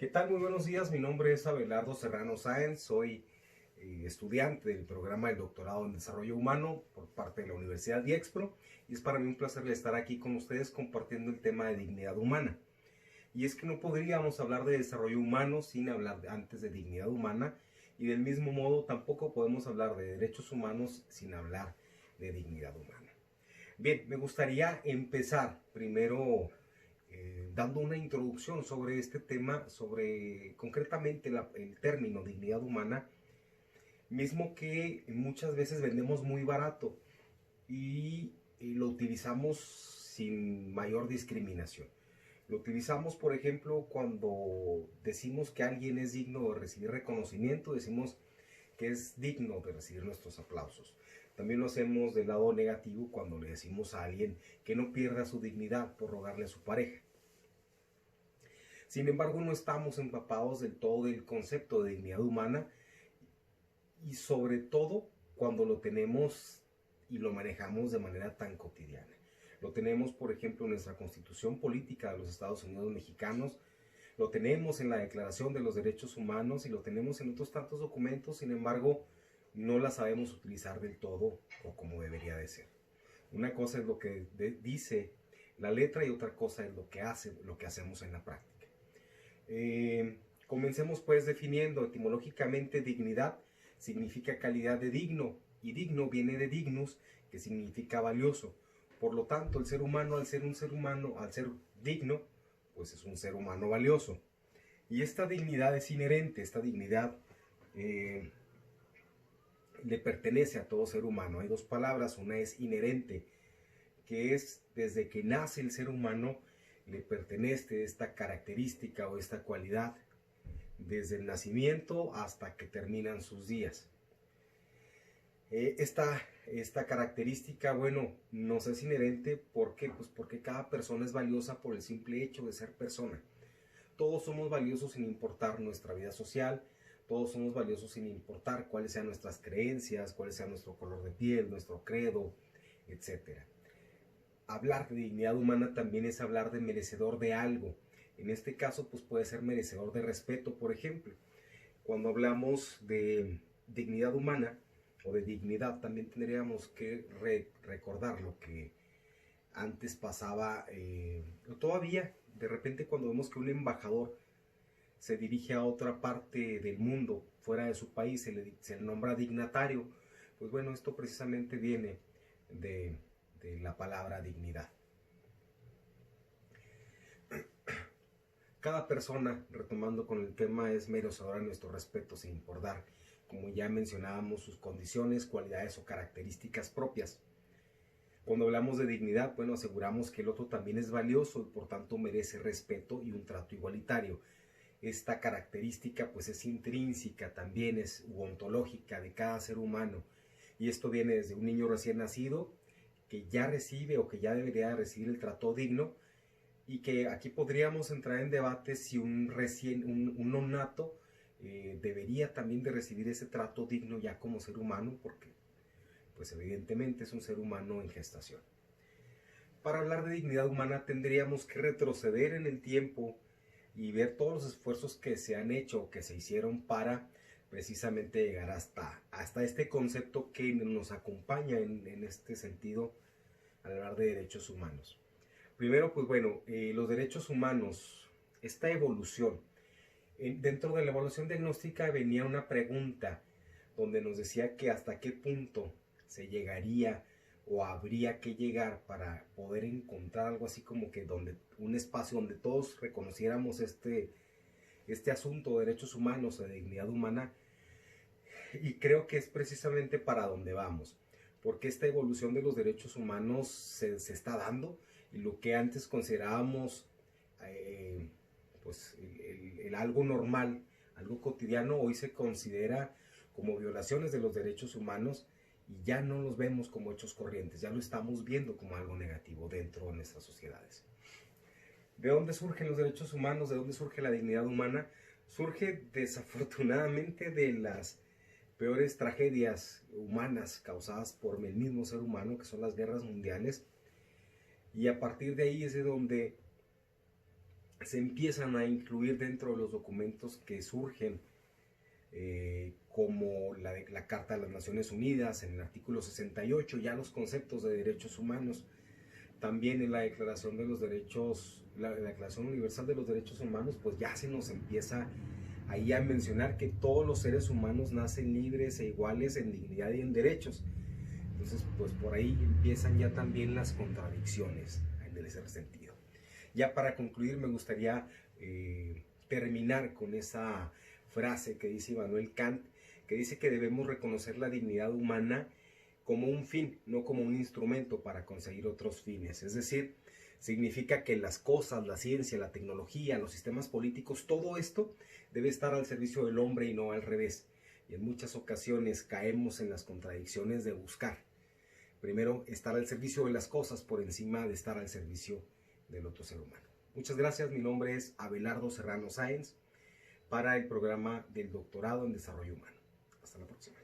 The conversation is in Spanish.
¿Qué tal? Muy buenos días. Mi nombre es Abelardo Serrano Sáenz. Soy estudiante del programa del doctorado en Desarrollo Humano por parte de la Universidad Diexpro y es para mí un placer estar aquí con ustedes compartiendo el tema de dignidad humana. Y es que no podríamos hablar de desarrollo humano sin hablar antes de dignidad humana, y del mismo modo tampoco podemos hablar de derechos humanos sin hablar de dignidad humana. Bien, me gustaría empezar primero dando una introducción sobre este tema, sobre concretamente el término dignidad humana, mismo que muchas veces vendemos muy barato y lo utilizamos sin mayor discriminación. Lo utilizamos, por ejemplo, cuando decimos que alguien es digno de recibir reconocimiento, decimos que es digno de recibir nuestros aplausos. También lo hacemos del lado negativo cuando le decimos a alguien que no pierda su dignidad por rogarle a su pareja. Sin embargo, no estamos empapados del todo del concepto de dignidad humana, y sobre todo cuando lo tenemos y lo manejamos de manera tan cotidiana. Lo tenemos, por ejemplo, en nuestra Constitución Política de los Estados Unidos Mexicanos, lo tenemos en la Declaración de los Derechos Humanos y lo tenemos en otros tantos documentos. Sin embargo, no la sabemos utilizar del todo o como debería de ser. Una cosa es lo que dice la letra y otra cosa es lo que hacemos en la práctica. Comencemos pues definiendo etimológicamente. Dignidad significa calidad de digno, y digno viene de dignus, que significa valioso. Por lo tanto, el ser humano, al ser un ser humano, al ser digno, pues es un ser humano valioso. Y esta dignidad es inherente, esta dignidad le pertenece a todo ser humano. Hay dos palabras, una es inherente, que es desde que nace el ser humano le pertenece esta característica o esta cualidad, desde el nacimiento hasta que terminan sus días. Esta característica, bueno, nos es inherente. ¿Por qué? Pues porque cada persona es valiosa por el simple hecho de ser persona. Todos somos valiosos sin importar nuestra vida social, todos somos valiosos sin importar cuáles sean nuestras creencias, cuáles sean nuestro color de piel, nuestro credo, etc. Hablar de dignidad humana también es hablar de merecedor de algo. En este caso, pues puede ser merecedor de respeto, por ejemplo. Cuando hablamos de dignidad humana o de dignidad, también tendríamos que recordar lo que antes pasaba, todavía de repente cuando vemos que un embajador se dirige a otra parte del mundo, fuera de su país, se le nombra dignatario. Pues bueno, esto precisamente viene de la palabra dignidad. Cada persona, retomando con el tema, es merecedora de nuestro respeto sin importar, como ya mencionábamos, sus condiciones, cualidades o características propias. Cuando hablamos de dignidad, bueno, aseguramos que el otro también es valioso y por tanto merece respeto y un trato igualitario. Esta característica pues es intrínseca, también es ontológica de cada ser humano, y esto viene desde un niño recién nacido que ya recibe o que ya debería recibir el trato digno, y que aquí podríamos entrar en debate si un nonato debería también de recibir ese trato digno ya como ser humano, porque pues evidentemente es un ser humano en gestación. Para hablar de dignidad humana tendríamos que retroceder en el tiempo y ver todos los esfuerzos que se han hecho, que se hicieron para precisamente llegar hasta este concepto que nos acompaña en este sentido al hablar de derechos humanos. Primero, pues bueno, los derechos humanos, esta evolución. Dentro de la evaluación diagnóstica venía una pregunta donde nos decía que hasta qué punto se llegaría o habría que llegar para poder encontrar algo así como que un espacio donde todos reconociéramos este asunto de derechos humanos, de dignidad humana, y creo que es precisamente para donde vamos, porque esta evolución de los derechos humanos se está dando, y lo que antes considerábamos pues el algo normal, algo cotidiano, hoy se considera como violaciones de los derechos humanos, y ya no los vemos como hechos corrientes, ya lo estamos viendo como algo negativo dentro de nuestras sociedades. ¿De dónde surgen los derechos humanos? ¿De dónde surge la dignidad humana? Surge desafortunadamente de las peores tragedias humanas causadas por el mismo ser humano, que son las guerras mundiales, y a partir de ahí es de donde se empiezan a incluir dentro de los documentos que surgen, como la Carta de las Naciones Unidas, en el artículo 68, ya los conceptos de derechos humanos, también en la Declaración de los Derechos, la Declaración Universal de los Derechos Humanos, pues ya se nos empieza ahí a mencionar que todos los seres humanos nacen libres e iguales en dignidad y en derechos. Entonces, pues por ahí empiezan ya también las contradicciones en ese sentido. Ya para concluir, me gustaría terminar con esa frase que dice Immanuel Kant, que dice que debemos reconocer la dignidad humana como un fin, no como un instrumento para conseguir otros fines. Es decir, significa que las cosas, la ciencia, la tecnología, los sistemas políticos, todo esto debe estar al servicio del hombre y no al revés. Y en muchas ocasiones caemos en las contradicciones de buscar primero estar al servicio de las cosas por encima de estar al servicio del otro ser humano. Muchas gracias, mi nombre es Abelardo Serrano Sáenz para el programa del doctorado en desarrollo humano. Hasta la próxima.